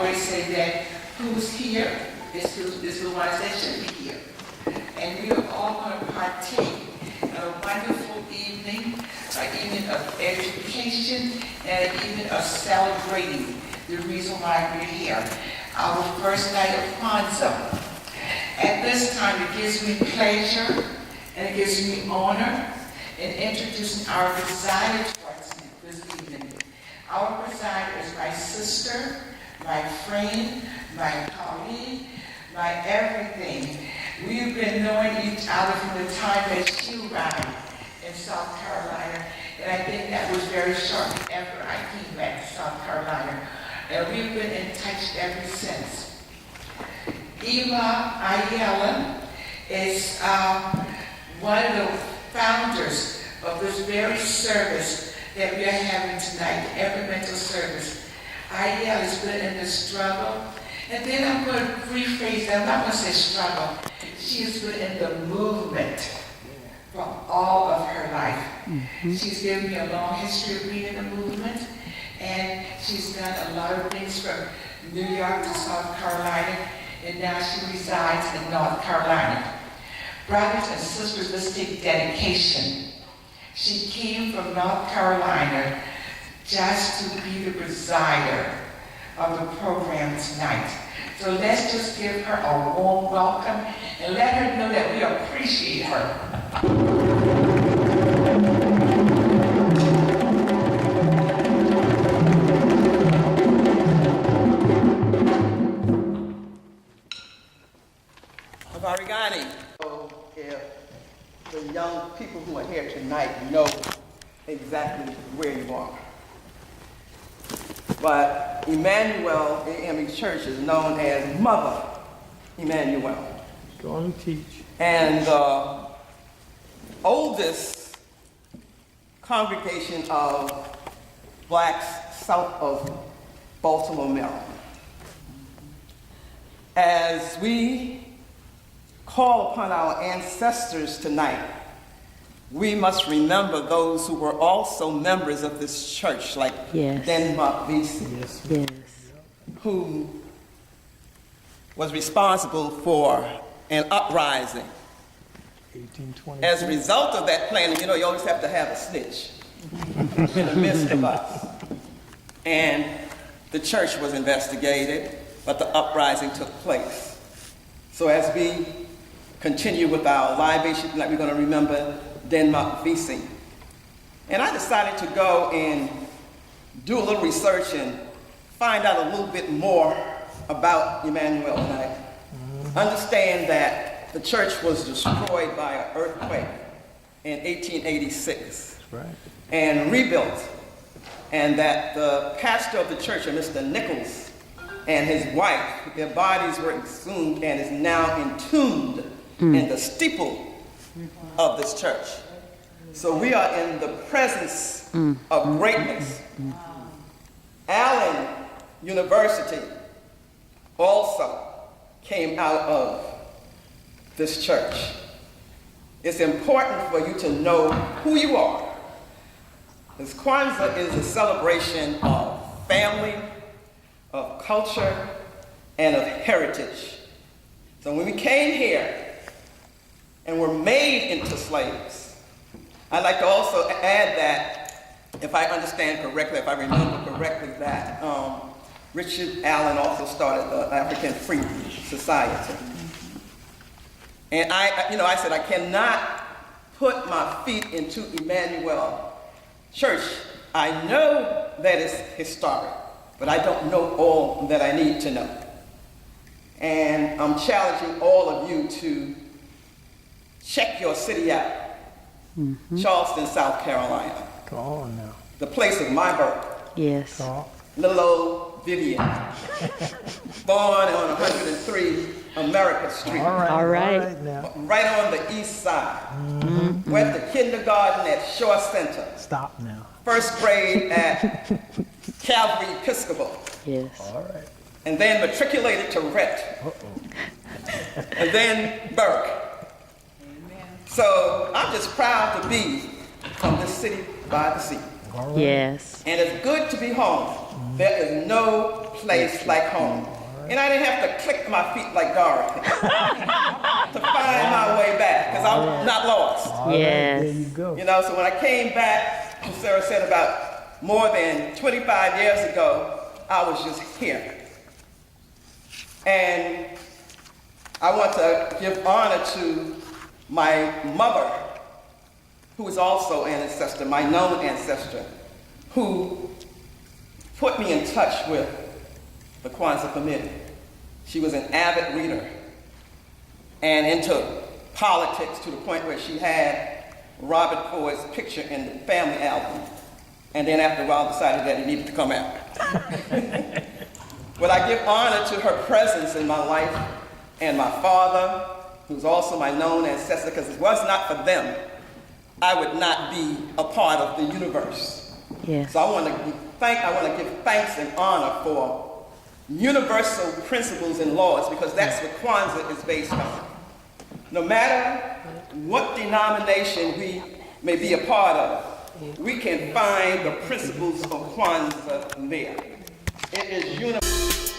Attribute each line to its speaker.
Speaker 1: always say that who's here is the ones that should be here. And we are all going to partake in a wonderful evening, an evening of education, and an evening of celebrating the reason why we're here. Our first night of Kwanzaa. At this time, it gives me pleasure and it gives me honor in introducing our presider towards this evening. Our presider is my sister, my friend, my colleague, my everything. We've been knowing each other from the time that she arrived in South Carolina, and I think that was very shortly after I came back to South Carolina. And we've been in touch ever since. Eva Ayala is one of the founders of this very service that we are having tonight, the every mental service. Ayala has been in the struggle, and then I'm going to rephrase that. I'm not going to say struggle. She has been in the movement for all of her life. She's given me a long history of being in the movement, and she's done a lot of things from New York to South Carolina, and now she resides in North Carolina. Brothers and sisters, let's take dedication. She came from North Carolina just to be the presider of the program tonight. So let's just give her a warm welcome and let her know that we appreciate her.
Speaker 2: So if the young people who are here tonight know exactly where you are. But Emmanuel AME Church is known as Mother Emmanuel.
Speaker 3: Go on and teach.
Speaker 2: And the oldest congregation of blacks south of Baltimore, Maryland. As we call upon our ancestors tonight, we must remember those who were also members of this church, like Denmark VC, who was responsible for an uprising.
Speaker 3: 1820.
Speaker 2: As a result of that planning, you know, you always have to have a snitch in the midst of us. And the church was investigated, but the uprising took place. So as we continue with our libation tonight, we're going to remember Denmark VC. And I decided to go and do a little research and find out a little bit more about Emmanuel. And I understand that the church was destroyed by an earthquake in 1886.
Speaker 3: That's right.
Speaker 2: And rebuilt. And that the pastor of the church, Mr. Nichols, and his wife, their bodies were exhumed and is now entombed in the steeple of this church. So we are in the presence of greatness. Allen University also came out of this church. It's important for you to know who you are. Because Kwanzaa is a celebration of family, of culture, and of heritage. So when we came here and were made into slaves, I'd like to also add that, if I understand correctly, if I remember correctly, that Richard Allen also started the African Free Society. And I said I cannot put my feet into Emmanuel Church. I know that it's historic, but I don't know all that I need to know. And I'm challenging all of you to check your city out. Charleston, South Carolina.
Speaker 3: Come on now.
Speaker 2: The place of my birth.
Speaker 4: Yes.
Speaker 2: Little old Vivian. Born on 103 America Street.
Speaker 3: All right.
Speaker 2: Right on the east side. Went to kindergarten at Shaw Center.
Speaker 3: Stop now.
Speaker 2: First grade at Calvary Episcopal.
Speaker 4: Yes.
Speaker 3: All right.
Speaker 2: And then matriculated to Rhett. And then Burke. So I'm just proud to be from this city by the sea.
Speaker 4: Yes.
Speaker 2: And it's good to be home. There is no place like home. And I didn't have to click my feet like Dorothy to find my way back, because I'm not lost.
Speaker 3: All right,
Speaker 4: Yes.
Speaker 3: there you go.
Speaker 2: You know, so when I came back, as Sarah said, about more than 25 years ago, I was just here. And I want to give honor to my mother, who is also an ancestor, my known ancestor, who put me in touch with the Kwanzaa Committee. She was an avid reader and into politics to the point where she had Robert Ford's picture in the family album. And then after a while decided that it needed to come out. But I give honor to her presence in my life and my father, who's also my known ancestor, because if it was not for them, I would not be a part of the universe.
Speaker 4: Yes.
Speaker 2: So I want to give thanks and honor for universal principles and laws, because that's what Kwanzaa is based on. No matter what denomination we may be a part of, we can find the principles of Kwanzaa there. It is universal.